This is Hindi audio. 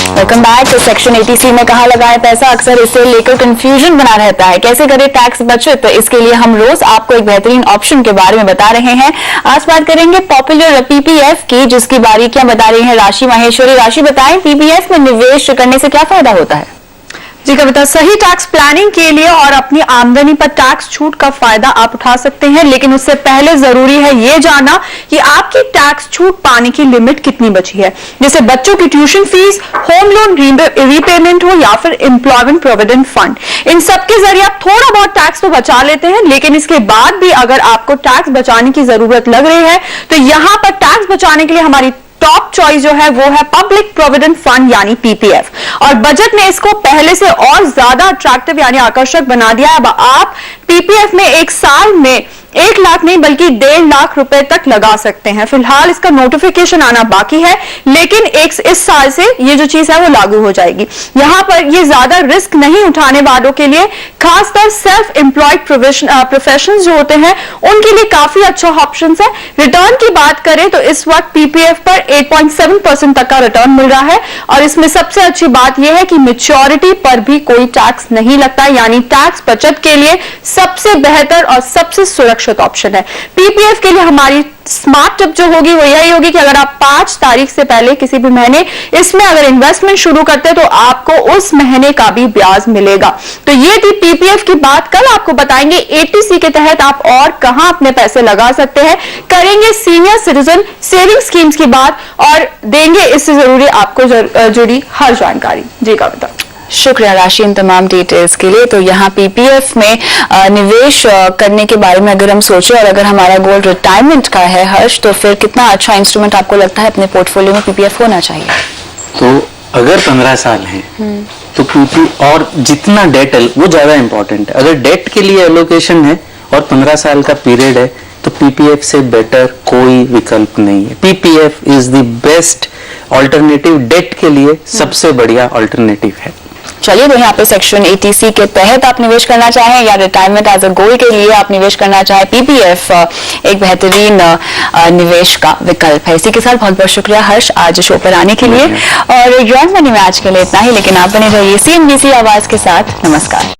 Welcome back. तो सेक्शन 80C में कहाँ लगाए पैसा, अक्सर इसे लेकर कंफ्यूजन बना रहता है। कैसे करें टैक्स बचत, तो इसके लिए हम रोज आपको एक बेहतरीन ऑप्शन के बारे में बता रहे हैं। आज बात करेंगे पॉपुलर पीपीएफ की, जिसकी बारीकियां बता रही है राशि माहेश्वरी। राशि, बताएं पीपीएफ में निवेश करने से क्या फायदा होता है? जी कविता, सही टैक्स प्लानिंग के लिए और अपनी आमदनी पर टैक्स छूट का फायदा आप उठा सकते हैं, लेकिन उससे पहले जरूरी है ये जानना कि आपकी टैक्स छूट पाने की लिमिट कितनी बची है। जैसे बच्चों की tuition fees, home loan repayment हो या फिर एम्प्लॉयमेंट प्रोविडेंट फंड, इन सब के जरिए आप थोड़ा बहुत टैक्स तो बचा लेते हैं, लेकिन इसके बाद भी अगर आपको टैक्स बचाने की जरूरत लग रही है तो यहां पर टैक्स बचाने के लिए हमारी टॉप चॉइस जो है वो है पब्लिक प्रोविडेंट फंड यानी पीपीएफ। और बजट ने इसको पहले से और ज्यादा अट्रैक्टिव यानी आकर्षक बना दिया है। अब आप पीपीएफ में एक साल में 1 लाख नहीं बल्कि 1.5 लाख रुपए तक लगा सकते हैं। फिलहाल इसका नोटिफिकेशन आना बाकी है, लेकिन इस साल से ये जो चीज है वो लागू हो जाएगी। यहां पर ये ज्यादा रिस्क नहीं उठाने वालों के लिए, खासकर सेल्फ एम्प्लॉयड प्रोफेशनल्स जो होते हैं उनके लिए काफी अच्छा ऑप्शन है। रिटर्न की बात करें तो इस वक्त पीपीएफ पर 8.7% तक का रिटर्न मिल रहा है, और इसमें सबसे अच्छी बात यह है कि मैच्योरिटी पर भी कोई टैक्स नहीं लगता, यानी टैक्स बचत के लिए सबसे बेहतर और सबसे सुरक्षित ऑप्शन है। पीपीएफ के लिए हमारी स्मार्ट टिप जो होगी वो यही होगी कि अगर आप 5 तारीख से पहले किसी भी महीने इसमें अगर इन्वेस्टमेंट शुरू करते हैं तो आपको उस महीने का भी ब्याज मिलेगा। तो ये थी पीपीएफ की बात। कल आपको बताएंगे 80C के तहत आप और कहां अपने पैसे लगा सकते हैं, करेंगे सीनियर सिटीजन सेविंग स्कीम्स की बात और देंगे इससे जरूरी आपको जुड़ी हर जानकारी। जी कविता, शुक्रिया राशि इन तमाम डिटेल्स के लिए। तो यहाँ पीपीएफ में निवेश करने के बारे में अगर हम सोचें और अगर हमारा गोल रिटायरमेंट का है हर्ष, तो फिर कितना अच्छा इंस्ट्रूमेंट आपको लगता है अपने पोर्टफोलियो में पीपीएफ होना चाहिए? तो अगर 15 साल है तो पीपी और जितना डेट है वो ज्यादा इंपॉर्टेंट है। अगर डेट के लिए एलोकेशन है और 15 साल का पीरियड है तो पीपीएफ से बेटर कोई विकल्प नहीं है। PPF is the best alternative, debt के लिए सबसे बढ़िया ऑल्टरनेटिव है। चलिए, तो यहाँ पे सेक्शन 80C के तहत आप निवेश करना चाहें या रिटायरमेंट एज अ गोल के लिए आप निवेश करना चाहें, पीपीएफ एक बेहतरीन निवेश का विकल्प है। इसी के साथ बहुत बहुत शुक्रिया हर्ष आज शो पर आने के लिए, और जॉइन मनी में आज के लिए इतना ही, लेकिन आप बने रहिए CNBC आवाज के साथ। नमस्कार।